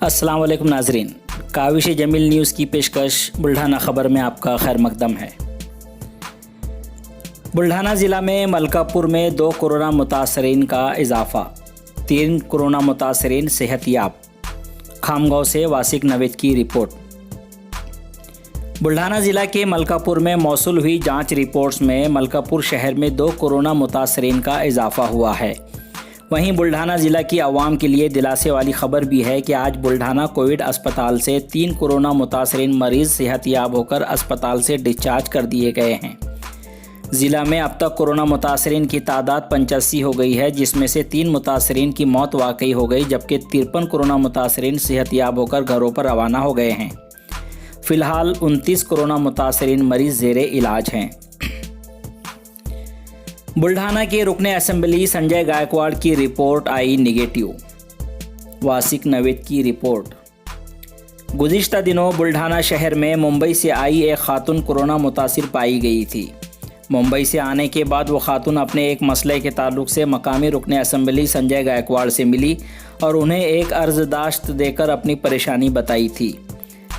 अस्सलाम वालेकुम नाजरीन, काविश जमील न्यूज़ की पेशकश बुल्ढाना ख़बर में आपका खैर मकदम है। बुल्ढाना ज़िला में मलकापुर में 2 कोरोना मुतासरीन का इजाफ़ा, 3 कोरोना मुतासरीन सेहतियाब। खामगांव से वासिक नवेद की रिपोर्ट। बुल्ढाना ज़िला के मलकापुर में मौसूल हुई जांच रिपोर्ट्स में मलकापुर शहर में 2 कोरोना मुतासरीन का इजाफ़ा हुआ है। वहीं बुल्ढाना ज़िला की आवाम के लिए दिलासे वाली खबर भी है कि आज बुल्ढाना कोविड अस्पताल से 3 कोरोना मुतासरीन मरीज़ सेहतियाब होकर अस्पताल से डिस्चार्ज कर दिए गए हैं। ज़िला में अब तक कोरोना मुतासरीन की तादाद 85 हो गई है, जिसमें से 3 मुतासरीन की मौत वाकई हो गई, जबकि 53 कोरोना मुतासरीन सेहतियाब होकर घरों पर रवाना हो गए हैं। फ़िलहाल 29 कोरोना मुतासरीन मरीज़ ज़ेरे इलाज हैं। बुल्ढाना के रुकने असेंबली संजय गायकवाड़ की रिपोर्ट आई निगेटिव। वासिक नवेद की रिपोर्ट। गुज़िश्ता दिनों बुल्ढाना शहर में मुंबई से आई एक खातून कोरोना मुतासिर पाई गई थी। मुंबई से आने के बाद वो खातून अपने एक मसले के ताल्लुक से मकामी रुकने असेंबली संजय गायकवाड़ से मिली और उन्हें एक अर्ज़दाश्त देकर अपनी परेशानी बताई थी,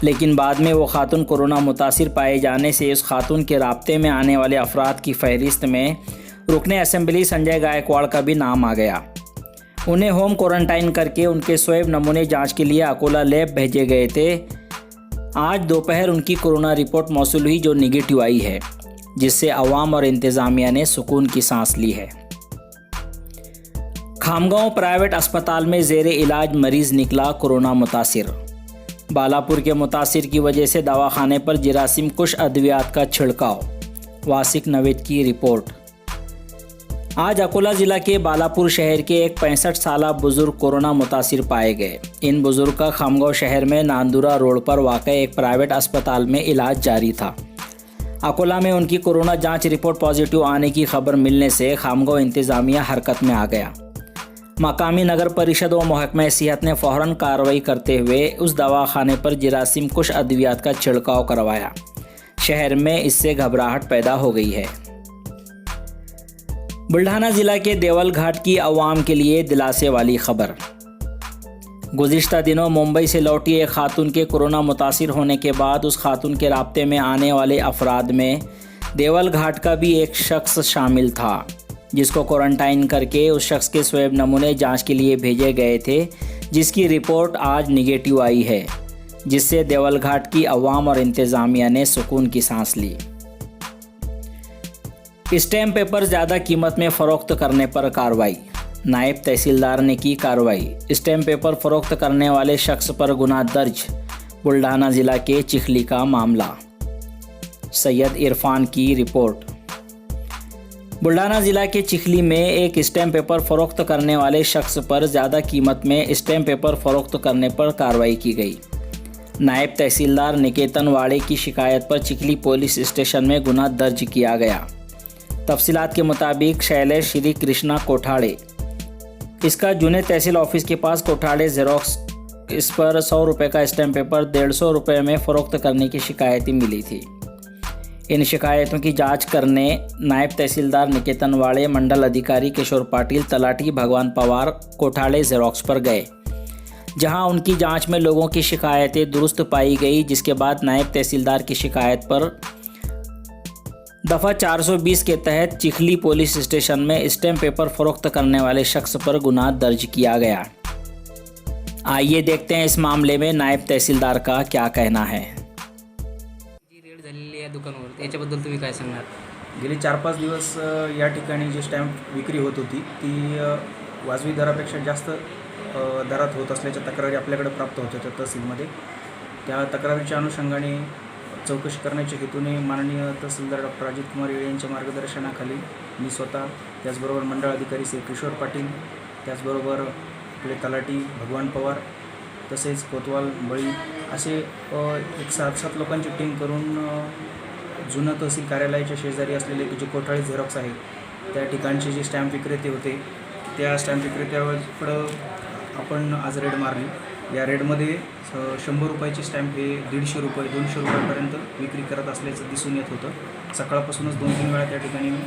लेकिन बाद में वो खातून कोरोना मुतासिर पाए जाने से उस खातून के राब्ते में आने वाले अफराद की फहरिस्त में रुकने असेंबली संजय गायकवाड़ का भी नाम आ गया। उन्हें होम क्वारंटाइन करके उनके स्वैब नमूने जांच के लिए अकोला लैब भेजे गए थे। आज दोपहर उनकी कोरोना रिपोर्ट मौसूल हुई, जो निगेटिव आई है, जिससे अवाम और इंतज़ामिया ने सुकून की सांस ली है। खामगांव प्राइवेट अस्पताल में ज़ेरे इलाज मरीज़ निकला कोरोना मुतासिर। बालापुर के मुतासिर की वजह से दवाखाने पर जरासीम कुश अद्वियात का छिड़काव। वासिक नवेद की रिपोर्ट। आज अकोला ज़िला के बालापुर शहर के एक 65 साला बुज़ुर्ग कोरोना मुतासिर पाए गए। इन बुज़ुर्ग का खामगांव शहर में नांदुरा रोड पर वाक़ एक प्राइवेट अस्पताल में इलाज जारी था। अकोला में उनकी कोरोना जांच रिपोर्ट पॉजिटिव आने की खबर मिलने से खामगांव इंतज़ामिया हरकत में आ गया। मकामी नगर परिषद व महकमा सेहत ने फ़ौरन कार्रवाई करते हुए उस दवाखाने पर जरासीम कुश अद्वियात का छिड़काव करवाया। शहर में इससे घबराहट पैदा हो गई है। बुल्ढाना ज़िला के देवल घाट की आवाम के लिए दिलासे वाली खबर। गुज़िश्ता दिनों मुंबई से लौटी एक खातून के कोरोना मुतासिर होने के बाद उस खातून के राब्ते में आने वाले अफराद में देवल घाट का भी एक शख्स शामिल था, जिसको क्वारंटाइन करके उस शख्स के स्वैब नमूने जांच के लिए भेजे गए थे, जिसकी रिपोर्ट आज निगेटिव आई है, जिससे देवल घाट की आवाम और इंतज़ामिया ने सुकून की सांस ली। स्टैम्प पेपर ज़्यादा कीमत में फ़रोख्त करने पर कार्रवाई। नायब तहसीलदार ने की कार्रवाई। स्टैम्प पेपर फ़रोख्त करने वाले शख्स पर गुनाह दर्ज। बुल्ढाना ज़िला के चिखली का मामला। सैयद इरफान की रिपोर्ट। बुल्ढाना ज़िला के चिखली में एक स्टैम्प पेपर फ़रोख्त करने वाले शख्स पर ज़्यादा कीमत में स्टैम्प पेपर फ़रोख्त करने पर कार्रवाई की गई। नायब तहसीलदार निकेतन वाड़े की शिकायत पर चिखली पुलिस स्टेशन में गुनाह दर्ज किया गया। तफसीलात के मुताबिक शैलेश श्री कृष्णा कोठाड़े, इसका जूने तहसील ऑफिस के पास कोठाड़े जेरोक्स, इस पर 100 रुपये का स्टैम्प पेपर 150 रुपये में फ़रोख्त करने की शिकायतें मिली थी। इन शिकायतों की जांच करने नायब तहसीलदार निकेतन वाड़े, मंडल अधिकारी किशोर पाटिल, तलाटी भगवान पवार कोठाड़े जेरोक्स पर गए, जहां उनकी जांच में लोगों की शिकायतें दुरुस्त पाई गई, जिसके बाद नायब तहसीलदार की शिकायत पर दफ़ा 420 के तहत चिखली पुलिस स्टेशन में स्टैम्प पेपर फ़रोख्त करने वाले शख्स पर गुनाह दर्ज किया गया। आइए देखते हैं इस मामले में नायब तहसीलदार का क्या कहना है। जी रेड झालेली आहे दुकानावर, याच्याबद्दल तुम्ही काय सांगणार? गेली 4-5 दिवस या ठिकाणी जी स्टॅम्प विक्री होत होती ती वाजवी दरापेक्षा जास्त दरात होत असल्याच्या तक्रारी आपल्याकडे प्राप्त होत होत्या तहसीलमध्ये। त्या तक्रारीच्या अनुषंगाने चौकशी करण्याच्या हेतूने माननीय तहसीलदार डॉक्टर अजित कुमार येळे यांच्या मार्गदर्शनाखाली मी स्वतः, त्याचबरोबर मंडळ अधिकारी श्री किशोर पाटील, त्याचबरोबर आपले तलाठी भगवान पवार, तसेच कोतवाल बळी असे एक 7 लोकांची टीम करून जुनं तहसील कार्यालयाच्या शेजारी असलेले जे कोठाळे झेरॉक्स आहे त्या ठिकाणचे जे स्टॅम्प विक्रेते होते त्या स्टॅम्प विक्रेत्याकडं आपण आज रेड मारली। या रेडमध्ये 100 रुपयाचे स्टॅम्प हे 150 रुपये 200 रुपयापर्यंत विक्री करत असल्याचं दिसून येत होतं। सकाळपासूनच 2-3 वेळा त्या ठिकाणी मी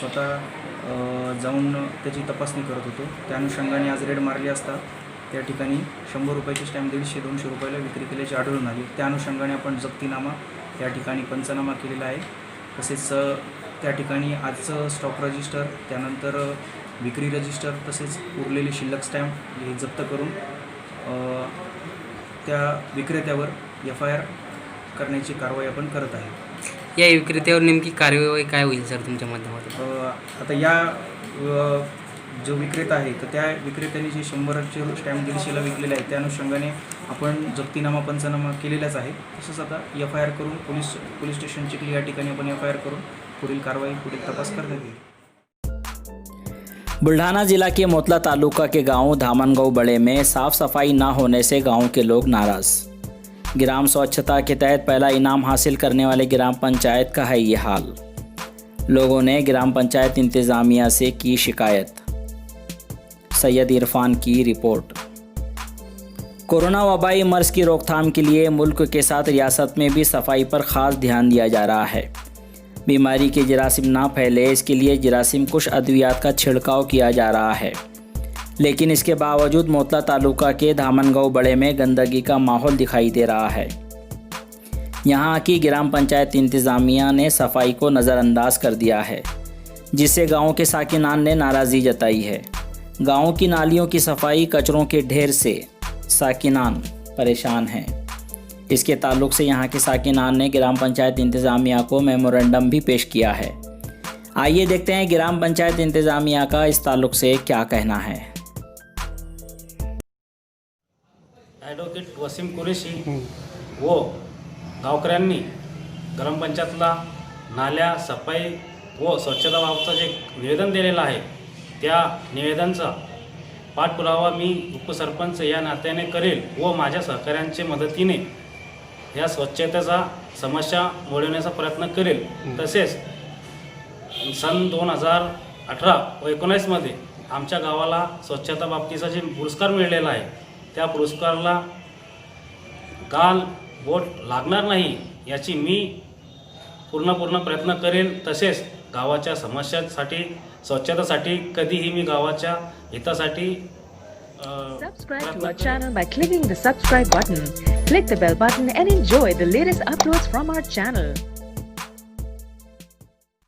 स्वतः जाऊन त्याची तपासणी करत होतो। त्या अनुषंगाने आज रेड मारली असता त्या ठिकाणी 100 रुपयाची स्टॅम्प 150-200 रुपयाला विक्री केल्याची आढळून आली. त्या अनुषंगाने आपण जप्तीनामा त्या ठिकाणी पंचनामा केलेला आहे. तसेच त्या ठिकाणी आजचं स्टॉक रजिस्टर, त्यानंतर विक्री रजिस्टर, तसेच उरलेले शिल्लक स्टॅम्प हे जप्त करून त्या विक्रेत्यावर FIR करण्याची कारवाई आपण करत आहे. या विक्रेत्यावर नेमकी कार्यवाही काय होईल सर तुमच्या माध्यमातून? आता या जो विक्रेता आहे तर त्या विक्रेत्याने जे 100चे स्टॅम्प 150ला विकलेले आहेत त्या अनुषंगाने आपण जप्तीनामा पंचनामा केलेलाच आहे. तसंच आता FIR करून पोलीस स्टेशन चिखली या ठिकाणी आपण FIR करून पुढील कारवाई, पुढील तपास करण्यात येईल. बुल्ढाना जिला के मोतला तालुका के गांव धामनगांव बड़े में साफ सफाई न होने से गांव के लोग नाराज। ग्राम स्वच्छता के तहत पहला इनाम हासिल करने वाले ग्राम पंचायत का है ये हाल। लोगों ने ग्राम पंचायत इंतज़ामिया से की शिकायत। सैयद इरफान की रिपोर्ट। कोरोना वबाई मर्ज की रोकथाम के लिए मुल्क के साथ रियासत में भी सफाई पर ख़ास ध्यान दिया जा रहा है। बीमारी के जरासीम ना फैले इसके लिए जरासीम कुश अद्वियात का छिड़काव किया जा रहा है, लेकिन इसके बावजूद मोतला तालुका के धामनगांव बड़े में गंदगी का माहौल दिखाई दे रहा है। यहाँ की ग्राम पंचायत इंतज़ामिया ने सफाई को नज़रअंदाज कर दिया है, जिससे गांव के साकिनान ने नाराज़गी जताई है। गांव की नालियों की सफाई, कचरों के ढेर से साकिनान परेशान हैं। इसके ताल्लुक़ से यहाँ के साकिनान ने ग्राम पंचायत इंतज़ामिया को मेमोरेंडम भी पेश किया है। आइए देखते हैं ग्राम पंचायत इंतज़ामिया का इस ताल्लुक़ से क्या कहना है। ॲडव्होकेट वसीम कुरेशी व गावकऱ्यांनी ग्रामपंचायतला नाल्या, सफाई व स्वच्छताबाबतचं जे निवेदन दिलेलं आहे त्या निवेदनाचा पाठपुरावा मी उपसरपंच या नात्याने करेल व माझ्या सहकाऱ्यांच्या मदतीने या स्वच्छतेचा समस्या सोडवण्याचा प्रयत्न करेल। तसेच सन 2018 व 19मध्ये आमच्या गावाला स्वच्छता बाबतीचा जे पुरस्कार मिळालेला आहे त्या पुरस्काराला गाल बोट लागणार नाही याची मी पूर्ण प्रयत्न करेल। तसेच गावाच्या समस्यांसाठी, स्वच्छतेसाठी कधीही मी गावाच्या हितासाठी Subscribe to our channel by clicking the subscribe button. Click the bell button and enjoy the latest uploads from our channel.